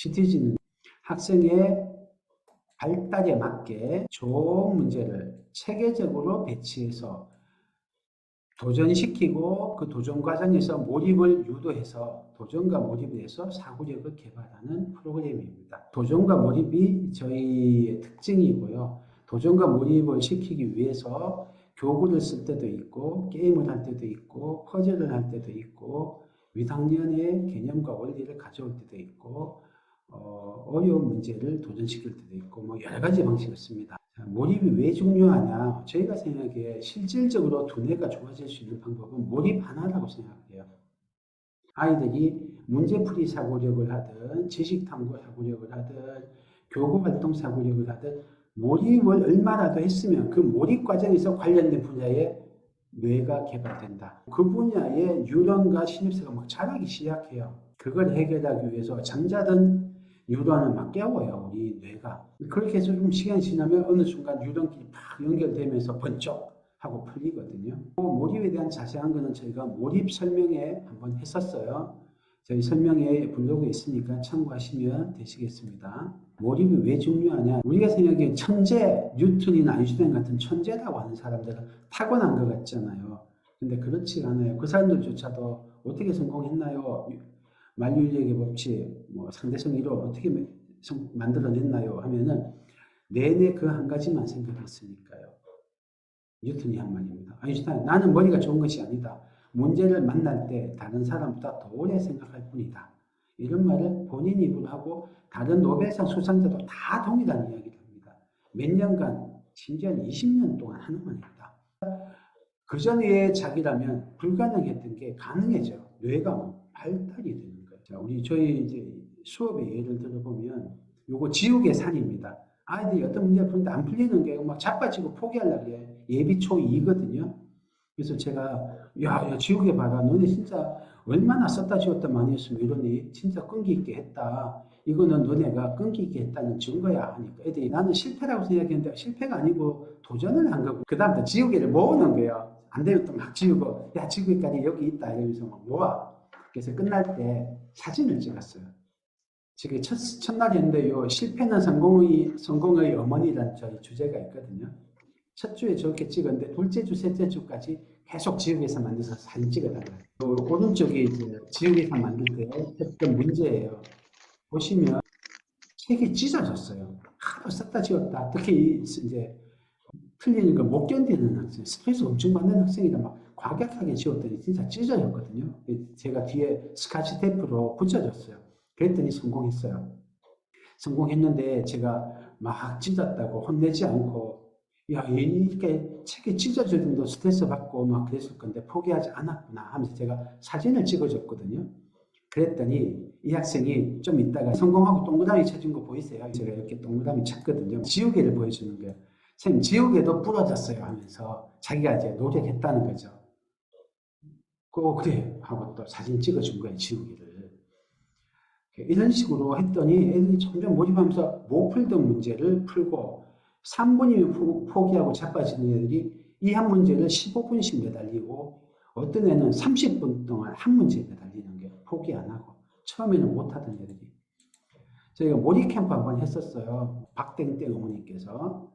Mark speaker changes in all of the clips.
Speaker 1: 시티지는 학생의 발달에 맞게 좋은 문제를 체계적으로 배치해서 도전시키고 그 도전 과정에서 몰입을 유도해서 도전과 몰입에 서 사고력을 개발하는 프로그램입니다. 도전과 몰입이 저희의 특징이고요. 도전과 몰입을 시키기 위해서 교구를 쓸 때도 있고 게임을 할 때도 있고 퍼즐을 할 때도 있고 위상년의 개념과 원리를 가져올 때도 있고 어려운 문제를 도전시킬 때도 있고 뭐 여러 가지 방식을 씁니다. 몰입이 왜 중요하냐? 저희가 생각하기에 실질적으로 두뇌가 좋아질 수 있는 방법은 몰입 하나라고 생각해요. 아이들이 문제풀이 사고력을 하든 지식탐구 사고력을 하든 교구활동 사고력을 하든 몰입을 얼마라도 했으면 그 몰입 과정에서 관련된 분야에 뇌가 개발된다. 그 분야의 뉴런과 신입사가 막 자라기 시작해요. 그걸 해결하기 위해서 잠자던 뉴런을 막 깨워요, 우리 뇌가. 그렇게 해서 좀 시간이 지나면 어느 순간 뉴런끼리 팍 연결되면서 번쩍 하고 풀리거든요. 몰입에 대한 자세한 거는 저희가 몰입 설명회 한번 했었어요. 저희 설명회 블로그에 있으니까 참고하시면 되시겠습니다. 몰입이 왜 중요하냐? 우리가 생각하기에 천재, 뉴턴이나 아인슈타인 같은 천재라고 하는 사람들은 타고난 것 같잖아요. 근데 그렇지 않아요. 그 사람들조차도 어떻게 성공했나요? 만유인력의 법칙, 상대성 이론 어떻게 만들어냈나요? 하면은 내내 그 한 가지만 생각했으니까요. 뉴턴이 한 말입니다. 아인슈타인, 나는 머리가 좋은 것이 아니다. 문제를 만날 때 다른 사람보다 더 오래 생각할 뿐이다. 이런 말을 본인 입으로 하고 다른 노벨상 수상자도 다 동일한 이야기를 합니다. 몇 년간, 심지어는 20년 동안 하나만 했다. 그 전에 자기라면 불가능했던 게 가능해져. 뇌가 발달이 되는 거예요. 자, 저희 이제 수업의 예를 들어보면 요거 지옥의 산입니다. 아이들이 어떤 문제를 푸는데 안 풀리는 게 막 자빠지고 포기하려고 해요. 예비 초2거든요. 그래서 제가 야 지옥에 봐라. 너네 진짜 얼마나 썼다 지웠다 많이 했으면 이러니 진짜 끈기 있게 했다. 이거는 너네가 끈기 있게 했다는 증거야 하니까 애들이 나는 실패라고 생각했는데 실패가 아니고 도전을 한 거고 그 다음부터 지우개를 모으는 거예요. 안 되면 또 막 지우고 야 지우개까지 여기 있다 이러면서 막 모아. 그래서 끝날 때 사진을 찍었어요. 지금 첫날이었는데 요 실패는 성공의 어머니라는 저희 주제가 있거든요. 첫 주에 저렇게 찍었는데 둘째 주, 셋째 주까지 계속 지우개에서 만들어서 사진 찍어달라요. 오른쪽이 이제 지우개에서 만들 때 했던 문제예요. 보시면 책이 찢어졌어요. 하도 썼다 지웠다. 특히 이제 틀리는 걸 못 견디는 학생, 스트레스 엄청 받는 학생이라 막 과격하게 지웠더니 진짜 찢어졌거든요. 제가 뒤에 스카치 테이프로 붙여줬어요. 그랬더니 성공했어요. 성공했는데 제가 막 찢었다고 혼내지 않고 야, 이렇게 책이 찢어질 정도 스트레스 받고 막 그랬을 건데 포기하지 않았구나 하면서 제가 사진을 찍어줬거든요. 그랬더니 이 학생이 좀 있다가 성공하고 동그라미 쳐준 거 보이세요? 제가 이렇게 동그라미 쳤거든요. 지우개를 보여주는 거예요. 선생님, 지우개도 부러졌어요 하면서 자기가 이제 노력했다는 거죠. 그래 하고 또 사진 찍어준 거예요, 지우개를. 이런 식으로 했더니 애들이 점점 몰입하면서 못 풀던 문제를 풀고 3분이면 포기하고 자빠지는 애들이 이 한 문제를 15분씩 매달리고 어떤 애는 30분 동안 한 문제에 매달리는 게 포기 안 하고 처음에는 못하던 애들이 저희가 몰입 캠프 한번 했었어요. 박땡땡 어머니께서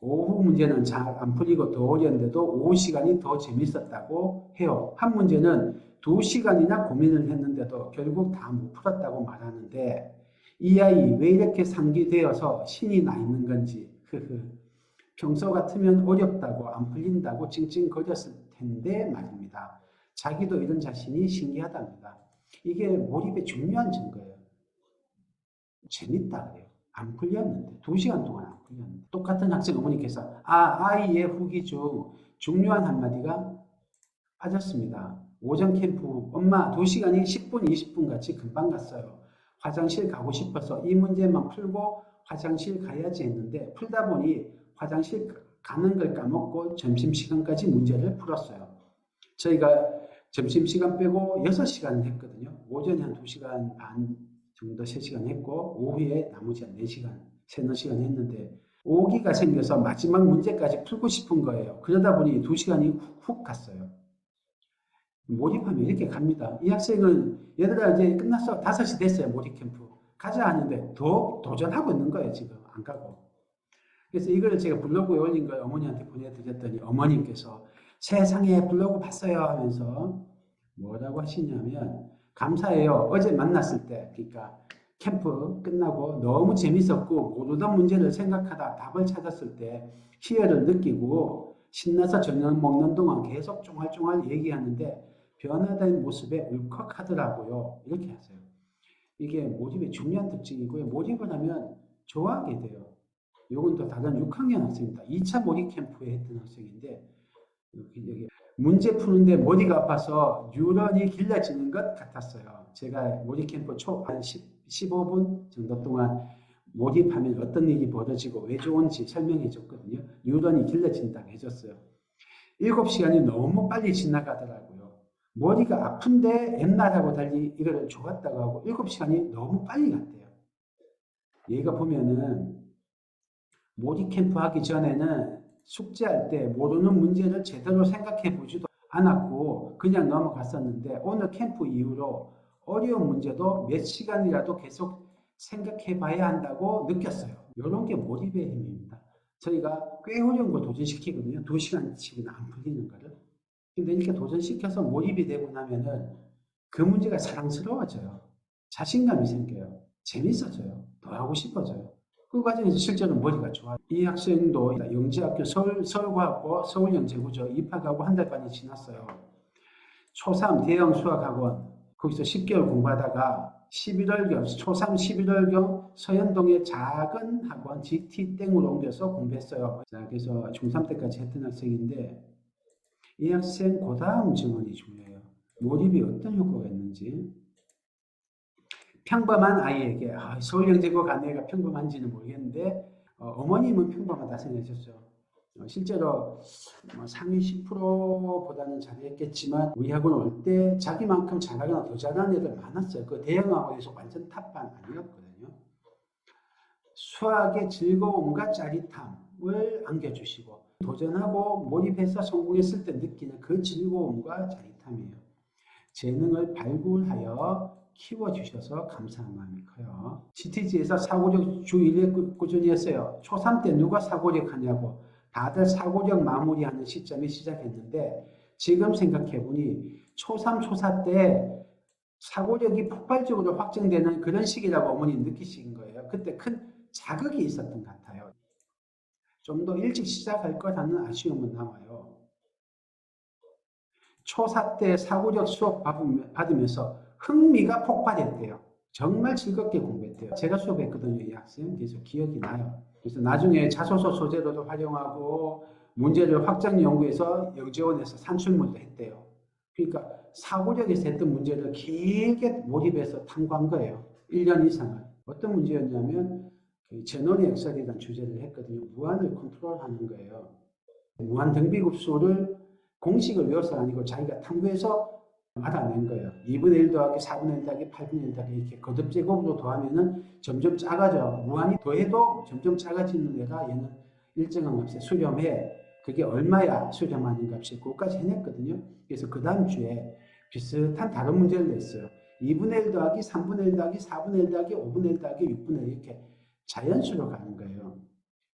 Speaker 1: 오후 문제는 잘 안 풀리고 더 어려운데도 오후 시간이 더 재밌었다고 해요. 한 문제는 2시간이나 고민을 했는데도 결국 다 못 풀었다고 말하는데 이 아이 왜 이렇게 상기되어서 신이 나 있는 건지 평소 같으면 어렵다고 안 풀린다고 찡찡거렸을 텐데 말입니다. 자기도 이런 자신이 신기하답니다. 이게 몰입의 중요한 증거예요. 재밌다 그래요. 안 풀렸는데 2시간 동안 안 풀렸는데 똑같은 학생 어머니께서 아이의 후기 중 중요한 한마디가 빠졌습니다. 오전 캠프 엄마 2시간이 10분 20분 같이 금방 갔어요. 화장실 가고 싶어서 이 문제만 풀고 화장실 가야지 했는데 풀다 보니 화장실 가는 걸 까먹고 점심시간까지 문제를 풀었어요. 저희가 점심시간 빼고 6시간을 했거든요. 오전에 한 2시간 반 정도 3시간 했고 오후에 나머지 한 4시간, 3, 4시간 했는데 오기가 생겨서 마지막 문제까지 풀고 싶은 거예요. 그러다 보니 2시간이 훅 갔어요. 몰입하면 이렇게 갑니다. 이 학생은 얘들아 이제 끝났어. 5시 됐어요. 몰입 캠프. 가자 하는데 더 도전하고 있는 거예요. 지금 안 가고. 그래서 이걸 제가 블로그에 올린 걸 어머니한테 보내드렸더니 어머님께서 세상에 블로그 봤어요 하면서 뭐라고 하시냐면 감사해요. 어제 만났을 때 그러니까 캠프 끝나고 너무 재밌었고 모르던 문제를 생각하다 답을 찾았을 때 희열을 느끼고 신나서 저녁 먹는 동안 계속 쫑알쫑알 얘기하는데 변화된 모습에 울컥하더라고요. 이렇게 하세요. 이게 모집의 중요한 특징이고요. 모집을 하면 좋아하게 돼요. 요건 또 다른 6학년 학생입니다. 2차 모의 캠프에 했던 학생인데 여기 문제 푸는데 머리가 아파서 뉴런이 길러지는 것 같았어요. 제가 모의 캠프 한 15분 정도 동안 몰입하면 어떤 일이 벌어지고 왜 좋은지 설명해 줬거든요. 뉴런이 길러진다고 해줬어요. 7시간이 너무 빨리 지나가더라고요. 머리가 아픈데 옛날하고 달리 이거를 좋았다고 하고 7시간이 너무 빨리 갔대요. 얘가 보면은 모의 캠프 하기 전에는 숙제할 때 모르는 문제를 제대로 생각해 보지도 않았고 그냥 넘어갔었는데 오늘 캠프 이후로 어려운 문제도 몇 시간이라도 계속 생각해 봐야 한다고 느꼈어요. 이런 게 몰입의 힘입니다. 저희가 꽤 어려운 걸 도전시키거든요. 2시간씩은 안 풀리는 거를. 근데 이렇게 도전시켜서 몰입이 되고 나면은 그 문제가 사랑스러워져요. 자신감이 생겨요. 재밌어져요. 더 하고 싶어져요. 그 과정에서 실제로 머리가 좋아요. 이 학생도 영재학교 서울과학고 서울영재고죠. 입학하고 한 달 반이 지났어요. 초3 대형 수학학원 거기서 10개월 공부하다가 11월경 초3 11월경 서현동의 작은 학원 GT땡으로 옮겨서 공부했어요. 자, 그래서 중3 때까지 했던 학생인데 이 학생 그 다음 증언이 중요해요. 몰입이 어떤 효과가 있는지. 평범한 아이에게 서울영재고 간 애가 평범한지는 모르겠는데 어머님은 평범하다 생각하셨죠. 실제로 상위 10%보다는 잘했겠지만 우리 학원 올 때 자기만큼 잘하거나 더 잘하는 애들 많았어요. 그 대형 학원에서 완전 탑반 아니었거든요. 수학의 즐거움과 짜릿함을 안겨주시고 도전하고 몰입해서 성공했을 때 느끼는 그 즐거움과 짜릿함이에요. 재능을 발굴하여 키워주셔서 감사한 마음이 커요. CTG에서 사고력 주 1회 꾸준히 했어요. 초3 때 누가 사고력 하냐고 다들 사고력 마무리하는 시점에 시작했는데 지금 생각해보니 초3, 초4 때 사고력이 폭발적으로 확정되는 그런 시기라고 어머니 느끼신 거예요. 그때 큰 자극이 있었던 것 같아요. 좀 더 일찍 시작할 거라는 아쉬움은 남아요. 초4 때 사고력 수업 받으면서 흥미가 폭발했대요. 정말 즐겁게 공부했대요. 제가 수업했거든요, 이 학생. 그래서 기억이 나요. 그래서 나중에 자소서 소재로도 활용하고 문제를 확장 연구해서 영재원에서 산출문도 했대요. 그러니까 사고력에서 했던 문제를 길게 몰입해서 탐구한 거예요. 1년 이상을. 어떤 문제였냐면 제너리 엑셀이라는 주제를 했거든요. 무한을 컨트롤하는 거예요. 무한 등비급수를 공식을 외워서 아니고 자기가 탐구해서 알아낸 거예요. 2분의 1 더하기 4분의 1 더하기 8분의 1 더하기 이렇게 거듭 제곱으로 더하면은 점점 작아져. 무한히 더해도 점점 작아지는 애가 얘는 일정한 값에 수렴해. 그게 얼마야 수렴하는 값이 그것까지 해냈거든요. 그래서 그 다음 주에 비슷한 다른 문제를 냈어요. 2분의 1 더하기 3분의 1 더하기 4분의 1 더하기 5분의 1 더하기 6분의 1 이렇게 자연수로 가는 거예요.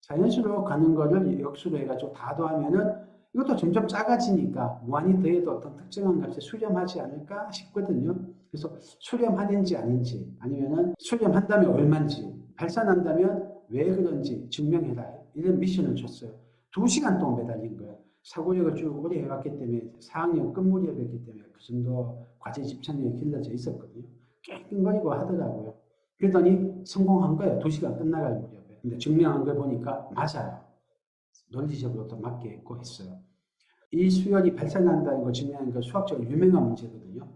Speaker 1: 자연수로 가는 거를 역수로 해가지고 다 더하면은 이것도 점점 작아지니까 무한히 더해도 어떤 특정한 값에 수렴하지 않을까 싶거든요. 그래서 수렴하는지 아닌지 아니면은 수렴한다면 얼마인지 발산한다면 왜 그런지 증명해라 이런 미션을 줬어요. 2시간 동안 매달린 거예요. 사고력을 쭉 오래 해왔기 때문에 4학년 끝 무렵이었기 때문에 그 정도 과제 집착력이 길러져 있었거든요. 깽깽거리고 하더라고요. 그러더니 성공한 거예요. 2시간 끝나갈 무렵에. 근데 증명한 걸 보니까 맞아요. 논리적으로도 맞게 했고 했어요. 이 수열이 발산한다는 거 증명하는 거 수학적으로 유명한 문제거든요.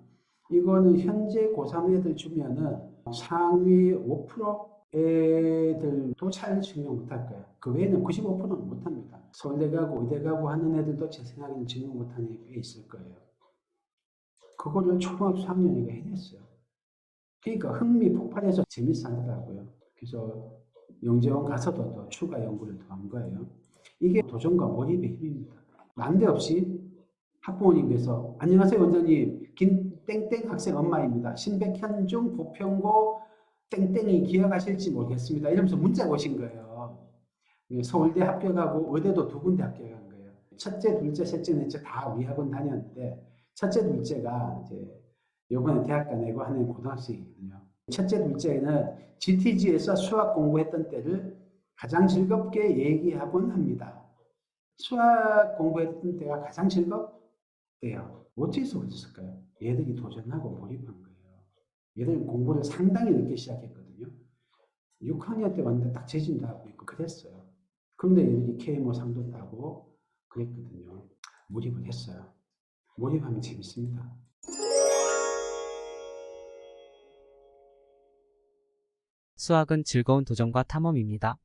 Speaker 1: 이거는 현재 고3 애들 주면은 상위 5% 애들도 잘 증명 못할 거예요. 그 외에는 95%는 못합니다. 서울대 가고 의대 가고 하는 애들도 제 생각에는 증명 못하는 애 꽤 있을 거예요. 그거를 초등학교 3학년이가 해냈어요. 그러니까 흥미 폭발해서 재밌어 하더라고요. 그래서 영재원 가서도 더 추가 연구를 더 한 거예요. 이게 도전과 몰입의 힘입니다. 난데없이 학부모님께서 안녕하세요 원장님 김땡땡 학생 엄마입니다. 신백현중 부평고 땡땡이 기억하실지 모르겠습니다. 이러면서 문자가 오신 거예요. 서울대 합격하고 의대도 2군데 합격한 거예요. 첫째, 둘째, 셋째, 넷째 다 우리 학원 다녔는데 첫째, 둘째가 이제 요번에 대학 가내고 하는 고등학생이거든요. 첫째, 둘째는 GTG에서 수학 공부했던 때를 가장 즐겁게 얘기하곤 합니다. 수학 공부했던 때가 가장 즐겁대요. 어째서 그랬을까요? 얘들이 도전하고 몰입한 거예요. 얘들은 공부를 상당히 늦게 시작했거든요. 6학년 때 왔는데 딱 재진도 하고 있고 그랬어요. 그런데 얘들이 KMO 상도 따고 그랬거든요. 몰입을 했어요. 몰입하면 재밌습니다.
Speaker 2: 수학은 즐거운 도전과 탐험입니다.